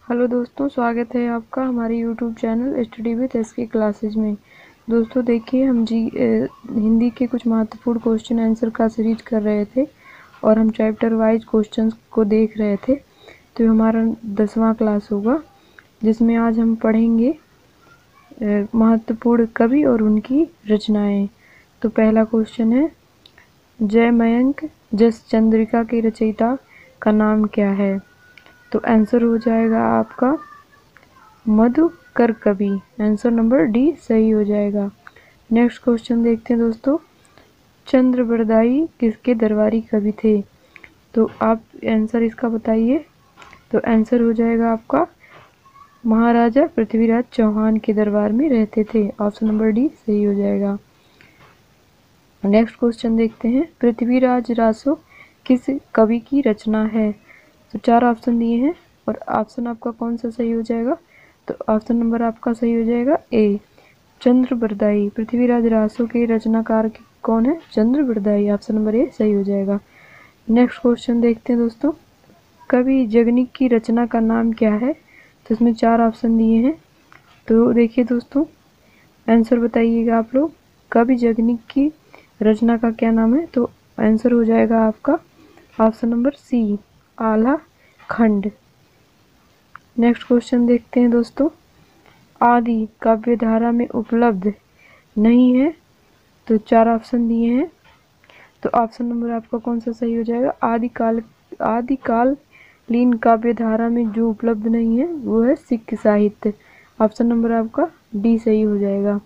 Hello दोस्तों, स्वागत है आपका हमारे YouTube channel study with SK classes में। दोस्तों देखिए, हम हिंदी के कुछ महत्वपूर्ण क्वेश्चन आंसर का सीरीज कर रहे थे और हम चैप्टर वाइज क्वेश्चंस को देख रहे थे। तो हमारा 10वां क्लास होगा, जिसमें आज हम पढ़ेंगे महत्वपूर्ण कवि और उनकी रचनाएं। तो पहला क्वेश्चन है, जयमयंक जस चंद्रिका के रचयिता का नाम क्या है? तो आंसर हो जाएगा आपका मधुकर कवि। आंसर नंबर डी सही हो जाएगा। नेक्स्ट क्वेश्चन देखते हैं दोस्तों, चंद्रबरदाई किसके दरबारी कवि थे? तो आप आंसर इसका बताइए। तो आंसर हो जाएगा आपका महाराजा पृथ्वीराज चौहान के दरबार में रहते थे। ऑप्शन नंबर डी सही हो जाएगा। नेक्स्ट क्वेश्चन देखते हैं, पृथ्वीराज रासो किस कवि की रचना है? तो 4 ऑप्शन दिए हैं और ऑप्शन आपका कौन सा सही हो जाएगा? तो ऑप्शन नंबर आपका सही हो जाएगा ए, चंद्रबरदाई। पृथ्वीराज रासो के रचनाकार कौन है? चंद्रबरदाई। ऑप्शन नंबर ए सही हो जाएगा। नेक्स्ट क्वेश्चन देखते हैं दोस्तों, कवि जगनिक की रचना का नाम क्या है? तो इसमें 4 ऑप्शन दिए हैं। तो देखिए दोस्तों, आंसर बताइएगा आप लोग, कवि जगनिक की रचना का क्या नाम है? तो आंसर हो जाएगा आपका ऑप्शन नंबर सी, आला खंड। नेक्स्ट क्वेश्चन देखते हैं दोस्तों, आदि काव्यधारा में उपलब्ध नहीं है। तो 4 ऑप्शन दिए हैं। तो ऑप्शन नंबर आपका कौन सा सही हो जाएगा? आदिकालीन काव्यधारा में जो उपलब्ध नहीं है वो है सिख साहित्य। ऑप्शन नंबर आपका डी सही हो जाएगा।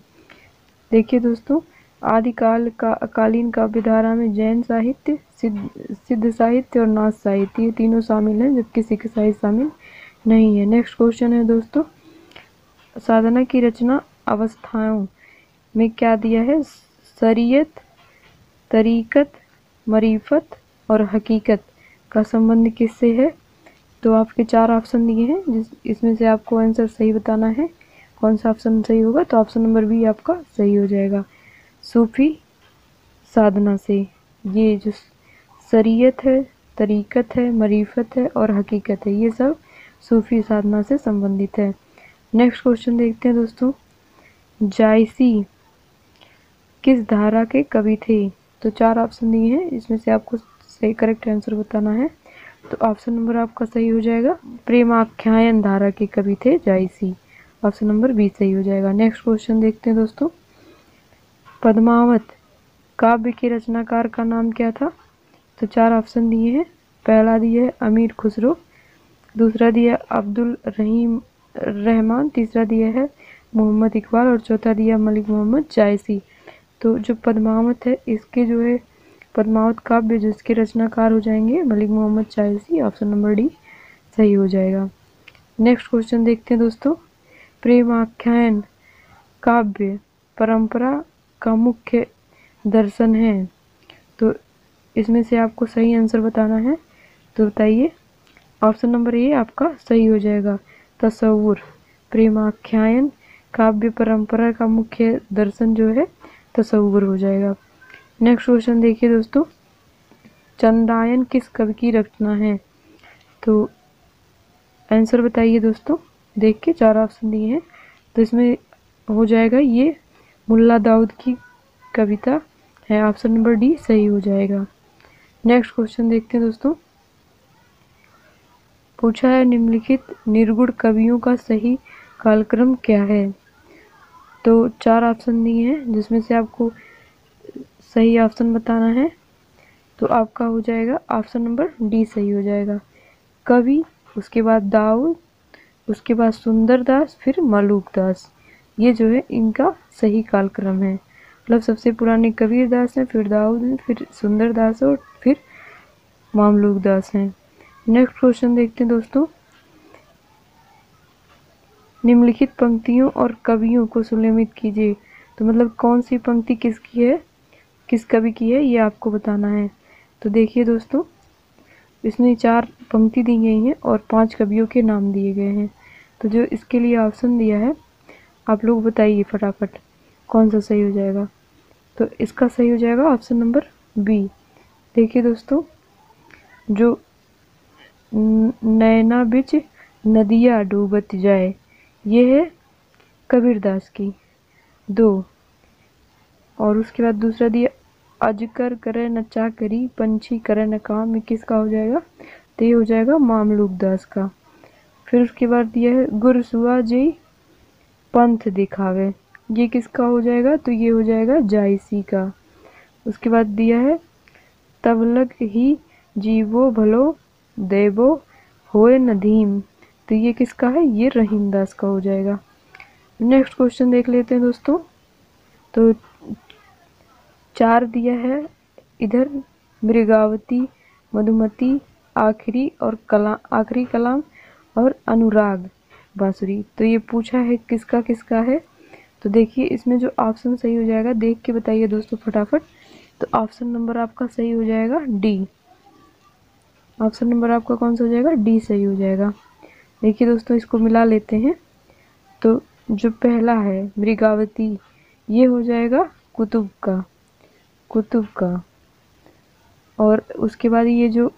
देखिए दोस्तों, कालीन काव्यधारा में जैन साहित्य, सिद्ध साहित्य और नाथ साहित्य, ये तीनों शामिल हैं, जबकि सिख साहित्य शामिल नहीं है। नेक्स्ट क्वेश्चन है दोस्तों, साधना की रचना अवस्थाओं में क्या दिया है? शरीयत, तरीकत, मरीफत और हकीकत का संबंध किससे है? तो आपके 4 ऑप्शन दिए हैं, इसमें से आपको आंसर सही बताना है। कौन सा ऑप्शन सही होगा? तो ऑप्शन नंबर बी आपका सही हो जाएगा, सूफी साधना से। ये जो शरीयत है, तरीकत है, मरीफत है और हकीकत है, ये सब सूफी साधना से संबंधित है। नेक्स्ट क्वेश्चन देखते हैं दोस्तों, जायसी किस धारा के कवि थे? तो 4 ऑप्शन दिए हैं, इसमें से आपको सही करेक्ट आंसर बताना है। तो ऑप्शन नंबर आपका सही हो जाएगा, प्रेमाख्यान धारा के कवि थे जायसी। ऑप्शन नंबर बी सही हो जाएगा। नेक्स्ट क्वेश्चन देखते हैं दोस्तों, पद्मावत काव्य के रचनाकार का नाम क्या था? तो 4 ऑप्शन दिए हैं। पहला दिया है अमीर खुसरो, दूसरा दिया अब्दुल रहीम रहमान, तीसरा दिया है मोहम्मद इकबाल और चौथा दिया मलिक मोहम्मद जायसी। तो जो पद्मावत है, इसके जो है पद्मावत काव्य जिसके रचनाकार हो जाएंगे मलिक मोहम्मद जायसी। ऑप्शन नंबर डी सही हो जाएगा। नेक्स्ट क्वेश्चन देखते हैं दोस्तों, प्रेमाख्यान काव्य परंपरा का मुख्य दर्शन है। तो इसमें से आपको सही आंसर बताना है। तो बताइए। ऑप्शन नंबर ए आपका सही हो जाएगा, तसव्वुर। प्रेमाख्यान काव्य परंपरा का मुख्य दर्शन जो है तसव्वुर हो जाएगा। नेक्स्ट क्वेश्चन देखिए दोस्तों, चंदायन किस कवि की रचना है? तो आंसर बताइए दोस्तों। देख के 4 ऑप्शन दिए हैं, तो इसमें हो जाएगा ये मुल्ला दाऊद की कविता है। ऑप्शन नंबर डी सही हो जाएगा। नेक्स्ट क्वेश्चन देखते हैं दोस्तों, पूछा है निम्नलिखित निर्गुण कवियों का सही कालक्रम क्या है? तो 4 ऑप्शन दिए हैं, जिसमें से आपको सही ऑप्शन बताना है। तो आपका हो जाएगा ऑप्शन नंबर डी सही हो जाएगा, कवि, उसके बाद दाऊद, उसके बाद सुंदर दास, फिर मलूक दास। ये जो है इनका सही कालक्रम है। मतलब सबसे पुराने कबीर दास हैं, फिर दाऊद हैं, फिर सुंदर दास और फिर मामलूक दास हैं। नेक्स्ट क्वेश्चन देखते हैं दोस्तों, निम्नलिखित पंक्तियों और कवियों को सुनिश्चित कीजिए। तो मतलब कौन सी पंक्ति किसकी है, किस कवि की है, ये आपको बताना है। तो देखिए दोस्तों, इसमें 4 पंक्ति दी गई हैं और 5 कवियों के नाम दिए गए हैं। तो जो इसके लिए ऑप्शन दिया है, आप लोग बताइए फटाफट कौन सा सही हो जाएगा। तो इसका सही हो जाएगा ऑप्शन नंबर बी। देखिए दोस्तों, जो नैना बिच नदिया डूबत जाए, ये है कबीरदास की। 2 और उसके बाद दूसरा दिया अजकर करे न चाकरी, पंछी करे न काम, ये किसका हो जाएगा? तो ये हो जाएगा मामलूक दास का। फिर उसके बाद दिया है गुरसुआ जी पंथ दिखावे, ये किसका हो जाएगा? तो ये हो जाएगा जायसी का। उसके बाद दिया है तब लग ही जीवो भलो देवो होए नदीम, तो ये किसका है? ये रहीमदास का हो जाएगा। नेक्स्ट क्वेश्चन देख लेते हैं दोस्तों। तो 4 दिया है इधर मृगावती, मधुमती, आखिरी कलाम और अनुराग बांसुरी, तो ये पूछा है किसका किसका है। तो देखिए इसमें जो ऑप्शन सही हो जाएगा देख के बताइए दोस्तों फटाफट। तो ऑप्शन नंबर आपका सही हो जाएगा डी। ऑप्शन नंबर आपका कौन सा हो जाएगा? डी सही हो जाएगा। देखिए दोस्तों इसको मिला लेते हैं। तो जो पहला है मृगावती, ये हो जाएगा कुतुब का। और उसके बाद ये जो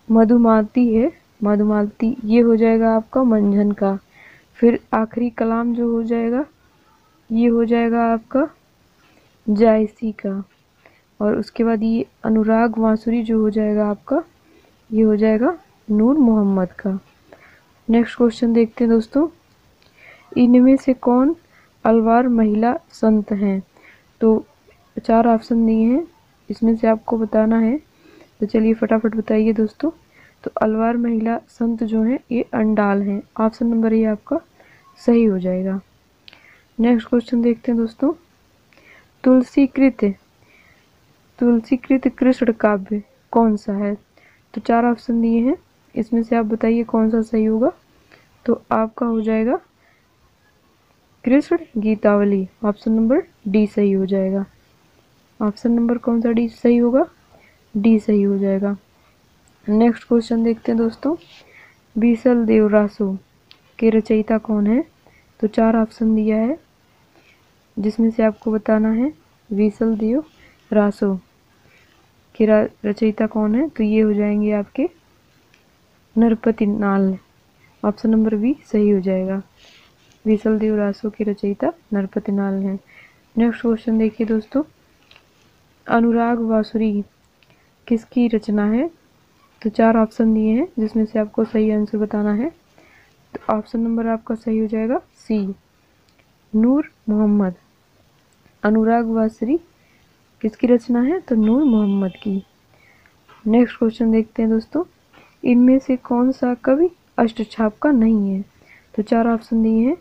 मधुमालती है, मधुमालती, ये हो जाएगा आपका मंझन का। फिर आखिरी कलाम जो हो जाएगा ये हो जाएगा आपका जायसी का। और उसके बाद ये अनुराग बांसुरी जो हो जाएगा आपका, ये हो जाएगा नूर मोहम्मद का। नेक्स्ट क्वेश्चन देखते हैं दोस्तों। इनमें से कौन अलवार महिला संत हैं? तो 4 ऑप्शन दिए हैं, इसमें से आपको बताना है। तो चलिए फटाफट बताइए दोस्तों। तो अलवार महिला संत जो हैं ये अंडाल हैं। ऑप्शन नंबर ये आपका सही हो जाएगा। नेक्स्ट क्वेश्चन देखते हैं दोस्तों। तुलसीकृत कृष्ण काव्य कौन सा है? तो 4 ऑप्शन दिए हैं, इसमें से आप बताइए कौन सा सही होगा। तो आपका हो जाएगा Krishna Gitavali. Option number D सही हो जाएगा। ऑप्शन नंबर कौन सा डी सही होगा? डी सही हो जाएगा। नेक्स्ट क्वेश्चन देखते हैं दोस्तों। बीसल देव रासो के रचयिता कौन है? तो 4 ऑप्शन दिया है, जिसमें से आपको बताना है बीसल देव रासो के रचयिता कौन है। तो ये हो जाएंगे आपके नरपति नाल। ऑप्शन नंबर बी सही हो जाएगा। बीसल देव रासो के रचयिता नरपति नाल हैं। नेक्स्ट क्वेश्चन देखिए दोस्तों। अनुराग बांसुरी किसकी रचना है? तो 4 ऑप्शन दिए हैं, जिसमें से आपको सही आंसर बताना है। तो ऑप्शन नंबर आपका सही हो जाएगा सी, नूर मोहम्मद। अनुराग बांसुरी किसकी रचना है? तो नूर मोहम्मद की। नेक्स्ट क्वेश्चन देखते हैं दोस्तों। इनमें से कौन सा कवि अष्टछाप का नहीं है? तो 4 ऑप्शन दिए हैं,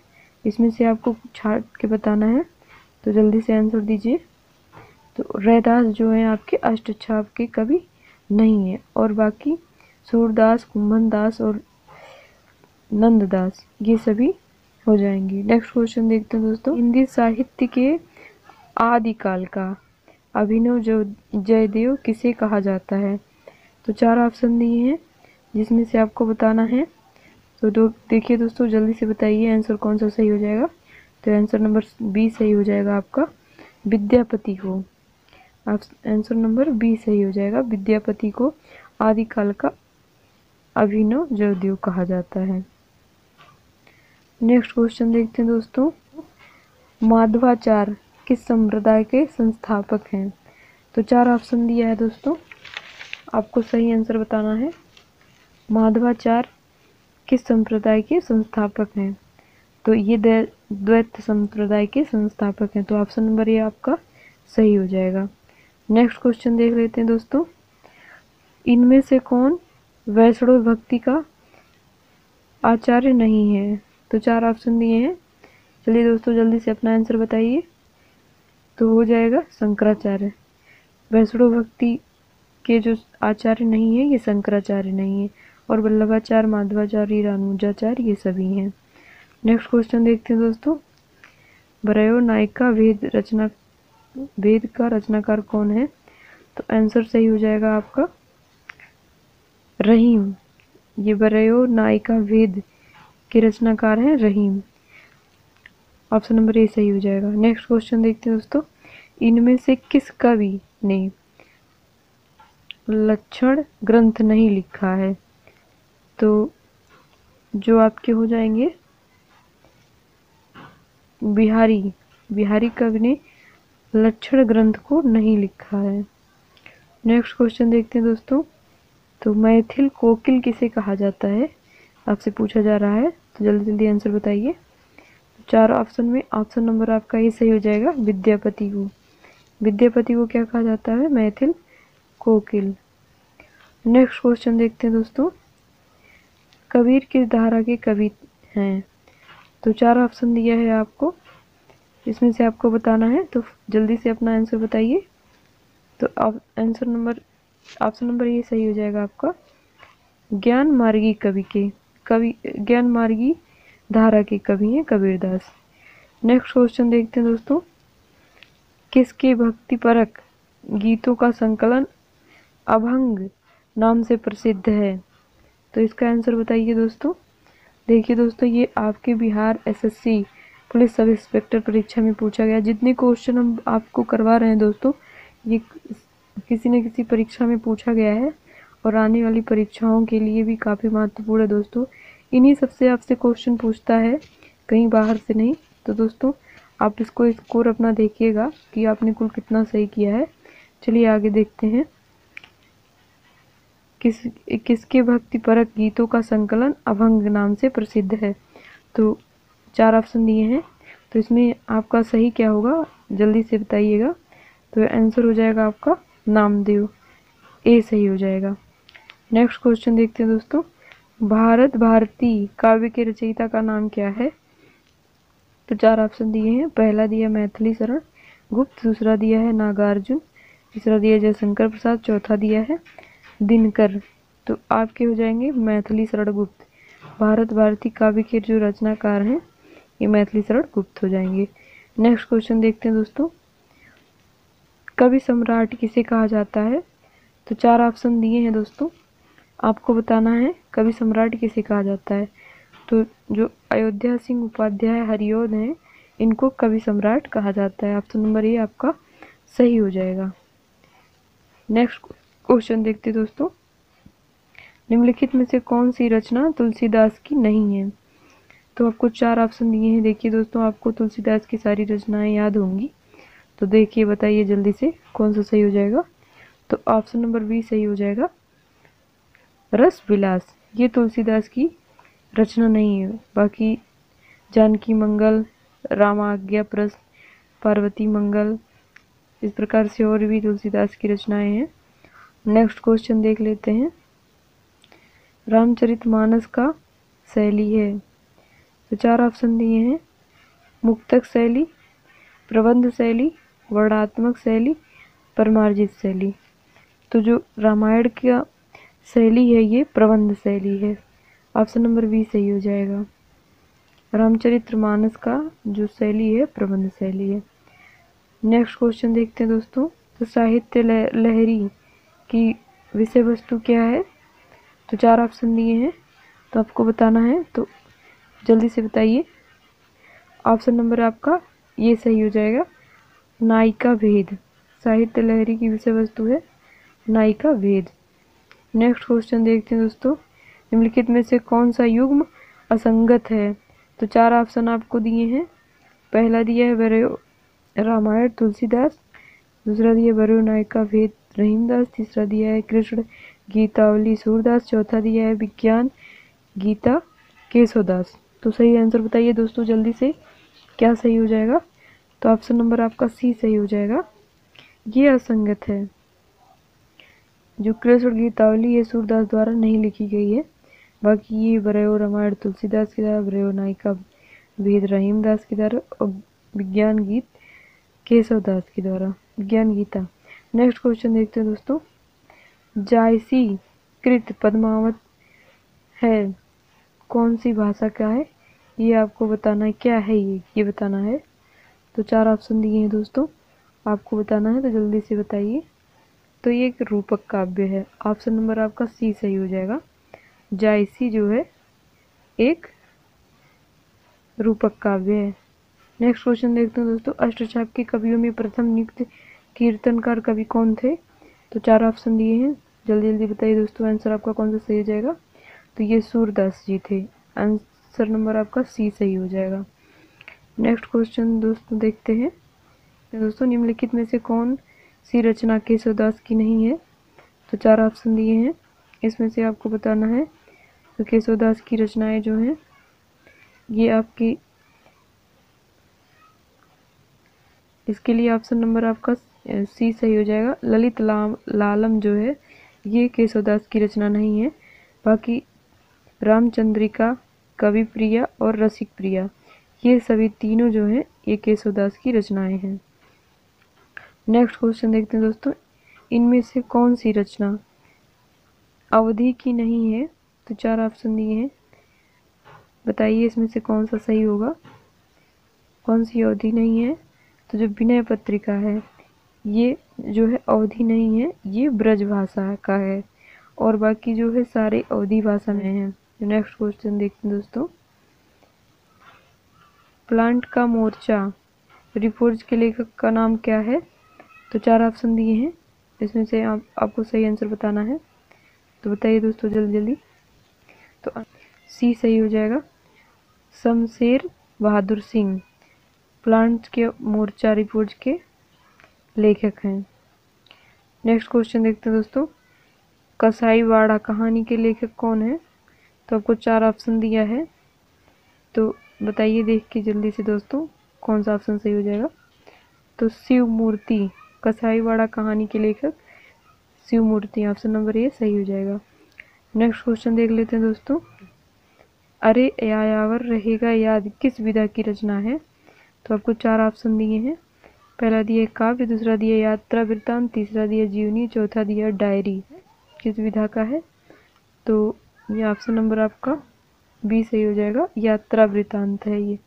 इसमें से आपको छाट के बताना है। तो जल्दी से आंसर दीजिए। तो रैदास जो है आपके अष्टछाप के कवि नहीं है, और बाकी सूरदास, कुंभन दास और नंददास ये सभी हो जाएंगे। नेक्स्ट क्वेश्चन देखते हैं दोस्तों। हिंदी साहित्य के आदिकाल का अभिनव जयदेव किसे कहा जाता है? तो 4 ऑप्शन दिए हैं, जिसमें से आपको बताना है। तो देखिए दोस्तों जल्दी से बताइए आंसर कौन सा सही हो जाएगा। तो आंसर नंबर बी सही हो जाएगा आपका, विद्यापति को। आंसर नंबर बी सही हो जाएगा, विद्यापति को आदिकाल का अभिनव जयदेव कहा जाता है। नेक्स्ट क्वेश्चन देखते हैं दोस्तों। माधवाचार्य किस संप्रदाय के संस्थापक हैं? तो 4 ऑप्शन दिया है दोस्तों, आपको सही आंसर बताना है। माधवाचार्य किस संप्रदाय के संस्थापक हैं? तो ये द्वैत संप्रदाय के संस्थापक हैं। तो ऑप्शन नंबर ये आपका सही हो जाएगा। नेक्स्ट क्वेश्चन देख लेते हैं दोस्तों। इनमें से कौन वैष्णव भक्ति का आचार्य नहीं है? तो 4 ऑप्शन दिए हैं, चलिए दोस्तों जल्दी से अपना आंसर बताइए। तो हो जाएगा शंकराचार्य। वैष्णव भक्ति के जो आचार्य नहीं है ये शंकराचार्य नहीं है, और वल्लभाचार्य, माधवाचार्य, रामानुजाचार्य ये सभी हैं। नेक्स्ट क्वेश्चन देखते हैं दोस्तों। बरयो नायिका वेद का रचनाकार कौन है? तो आंसर सही हो जाएगा आपका रहीम। ये बरयो नायिका वेद के रचनाकार हैं रहीम। ऑप्शन नंबर ए सही हो जाएगा। नेक्स्ट क्वेश्चन देखते हैं दोस्तों। इनमें से किस कवि ने लक्षण ग्रंथ नहीं लिखा है? तो जो आपके हो जाएंगे बिहारी। बिहारी कवि ने लक्षण ग्रंथ को नहीं लिखा है। नेक्स्ट क्वेश्चन देखते हैं दोस्तों। तो मैथिल कोकिल किसे कहा जाता है, आपसे पूछा जा रहा है, तो जल्दी जल्दी आंसर बताइए। चार ऑप्शन में ऑप्शन नंबर आपका ये सही हो जाएगा, विद्यापति को। विद्यापति को क्या कहा जाता है, मैथिल कोकिल। नेक्स्ट क्वेश्चन देखते हैं दोस्तों। कबीर किस धारा के कवि हैं, तो चार ऑप्शन दिया है आपको, इसमें से आपको बताना है, तो जल्दी से अपना आंसर बताइए। तो आंसर नंबर ऑप्शन नंबर ये सही हो जाएगा आपका, ज्ञान मार्गी कवि के कवि ज्ञान मार्गी धारा के कवि हैं कबीरदास। नेक्स्ट क्वेश्चन देखते हैं दोस्तों। किसके भक्तिपरक गीतों का संकलन अभंग नाम से प्रसिद्ध है, तो इसका आंसर बताइए दोस्तों। देखिए दोस्तों, ये आपके Bihar SSC police sub inspector परीक्षा में पूछा गया। जितने क्वेश्चन हम आपको करवा रहे हैं दोस्तों, ये किसी न किसी परीक्षा में पूछा गया है और आने वाली परीक्षाओं के लिए भी काफ़ी महत्वपूर्ण है दोस्तों। इन्हीं सबसे आपसे क्वेश्चन पूछता है, कहीं बाहर से नहीं। तो दोस्तों आप इसको स्कोर अपना देखिएगा कि आपने कुल कितना सही किया है। चलिए आगे देखते हैं। किसके भक्तिपरक गीतों का संकलन अभंग नाम से प्रसिद्ध है, तो चार ऑप्शन दिए हैं, तो इसमें आपका सही क्या होगा जल्दी से बताइएगा। तो आंसर हो जाएगा आपका नामदेव, ए सही हो जाएगा। नेक्स्ट क्वेश्चन देखते हैं दोस्तों। भारत भारती काव्य के रचयिता का नाम क्या है, तो चार ऑप्शन दिए हैं। पहला दिया मैथिली शरण गुप्त, दूसरा दिया है नागार्जुन, तीसरा दिया जयशंकर प्रसाद, चौथा दिया है दिनकर। तो आपके हो जाएंगे मैथिली शरण गुप्त। भारत भारती काव्य के जो रचनाकार हैं ये मैथिली शरण गुप्त हो जाएंगे। नेक्स्ट क्वेश्चन देखते हैं दोस्तों। कवि सम्राट किसे कहा जाता है, तो चार ऑप्शन दिए हैं दोस्तों, आपको बताना है कवि सम्राट किसे कहा जाता है। तो जो अयोध्या सिंह उपाध्याय हरिऔध हैं, इनको कवि सम्राट कहा जाता है। ऑप्शन नंबर ए आपका सही हो जाएगा। नेक्स्ट क्वेश्चन देखते दोस्तों। निम्नलिखित में से कौन सी रचना तुलसीदास की नहीं है, तो आपको चार ऑप्शन दिए हैं। देखिए दोस्तों, आपको तुलसीदास की सारी रचनाएं याद होंगी, तो देखिए बताइए जल्दी से कौन सा सही हो जाएगा। तो ऑप्शन नंबर बी सही हो जाएगा, रस विलास। ये तुलसीदास की रचना नहीं है। बाकी जानकी मंगल, रामाज्ञा प्रश्न, पार्वती मंगल, इस प्रकार से और भी तुलसीदास की रचनाएं हैं। नेक्स्ट क्वेश्चन देख लेते हैं। रामचरितमानस का शैली है, तो चार ऑप्शन दिए हैं। मुक्तक शैली, प्रबंध शैली, वर्णात्मक शैली, परमार्जित शैली। तो जो रामायण का शैली है ये प्रबंध शैली है। ऑप्शन नंबर बी सही हो जाएगा। रामचरितमानस का जो शैली है प्रबंध शैली है। नेक्स्ट क्वेश्चन देखते हैं दोस्तों। तो साहित्य लहरी की विषय वस्तु क्या है, तो चार ऑप्शन दिए हैं, तो आपको बताना है, तो जल्दी से बताइए। ऑप्शन नंबर आपका ये सही हो जाएगा, नायिका भेद। साहित्य लहरी की विषय वस्तु है नायिका भेद। नेक्स्ट क्वेश्चन देखते हैं दोस्तों। निम्नलिखित में से कौन सा युग्म असंगत है, तो चार ऑप्शन आपको दिए हैं। पहला दिया है बरयो रामायण तुलसीदास, दूसरा दिया बरयो नायिका भेद रहीमदास, तीसरा दिया है कृष्ण गीतावली सूरदास, चौथा दिया है विज्ञान गीता केशवदास। तो सही आंसर बताइए दोस्तों जल्दी से, क्या सही हो जाएगा। तो ऑप्शन नंबर आपका सी सही हो जाएगा, ये असंगत है। जो कृष्ण गीतावली ये सूरदास द्वारा नहीं लिखी गई है, बाकी ये बरयो रामायण तुलसीदास के द्वारा, बरयो नायिका भेद रहीमदास के द्वारा और विज्ञान गीत केशवदास के द्वारा, विज्ञान गीता। नेक्स्ट क्वेश्चन देखते हैं दोस्तों। जायसी कृत पद्मावत है कौन सी भाषा का है, ये आपको बताना है। क्या है ये बताना है। तो चार ऑप्शन दिए हैं दोस्तों, आपको बताना है, तो जल्दी से बताइए। तो ये एक रूपक काव्य है। ऑप्शन नंबर आपका सी सही हो जाएगा। जायसी जो है एक रूपक काव्य है। नेक्स्ट क्वेश्चन देखते हैं दोस्तों। अष्टचाप के कवियों में प्रथम नियुक्त कीर्तनकार कवि कौन थे, तो चार ऑप्शन दिए हैं, जल्दी जल्दी बताइए दोस्तों, आंसर आपका कौन सा सही हो जाएगा। तो ये सूरदास जी थे। आंसर नंबर आपका सी सही हो जाएगा। नेक्स्ट क्वेश्चन दोस्तों देखते हैं। तो दोस्तों निम्नलिखित में से कौन सी रचना केशवदास की नहीं है? तो 4 ऑप्शन दिए हैं, इसमें से आपको बताना है। तो केशवदास की रचनाएं जो हैं ये आपकी, इसके लिए ऑप्शन नंबर आपका सी सही हो जाएगा। ललित लालम जो है ये केशवदास की रचना नहीं है। बाकी रामचंद्रिका, कवि प्रिया और रसिक प्रिया, ये सभी तीनों जो हैं ये केशवदास की रचनाएं हैं। नेक्स्ट क्वेश्चन देखते हैं दोस्तों, इनमें से कौन सी रचना अवधि की नहीं है? तो 4 ऑप्शन दिए हैं, बताइए इसमें से कौन सा सही होगा। कौन सी अवधि नहीं है? तो जो विनय पत्रिका है ये जो है अवधि नहीं है, ये ब्रज भाषा का है, और बाकी जो है सारे अवधि भाषा में हैं। नेक्स्ट क्वेश्चन देखते हैं दोस्तों, प्लांट का मोर्चा रिपोर्ट के लेखक का नाम क्या है? तो 4 ऑप्शन दिए हैं, इसमें से आपको सही आंसर बताना है। तो बताइए दोस्तों जल्दी जल्दी। तो सी सही हो जाएगा, शमशेर बहादुर सिंह प्लांट के मोर्चा रिपोर्ट के लेखक हैं। नेक्स्ट क्वेश्चन देखते हैं दोस्तों, कसाईवाड़ा कहानी के लेखक कौन है? तो आपको 4 ऑप्शन दिया है, तो बताइए देख के जल्दी से दोस्तों कौन सा ऑप्शन सही हो जाएगा। तो शिव मूर्ति, कसाईवाड़ा कहानी के लेखक शिव मूर्ति, ऑप्शन नंबर ए सही हो जाएगा। नेक्स्ट क्वेश्चन देख लेते हैं दोस्तों, अरे यायावर रहेगा याद किस विधा की रचना है? तो आपको 4 ऑप्शन दिए हैं, पहला दिया काव्य, दूसरा दिया यात्रा वृत्तांत, तीसरा दिया जीवनी, चौथा दिया डायरी। किस विधा का है? तो ये ऑप्शन नंबर आपका बी सही हो जाएगा, यात्रा वृत्तांत है ये।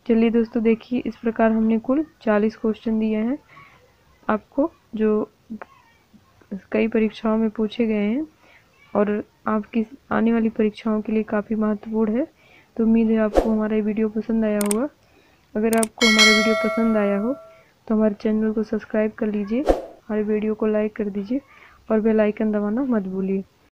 चलिए दोस्तों देखिए, इस प्रकार हमने कुल 40 क्वेश्चन दिए हैं आपको, जो कई परीक्षाओं में पूछे गए हैं और आपकी आने वाली परीक्षाओं के लिए काफ़ी महत्वपूर्ण है। तो उम्मीद है आपको हमारा वीडियो पसंद आया होगा। अगर आपको हमारा वीडियो पसंद आया हो तो हमारे चैनल को सब्सक्राइब कर लीजिए, हमारे वीडियो को लाइक कर दीजिए और बेल आइकन दबाना मत भूलिए।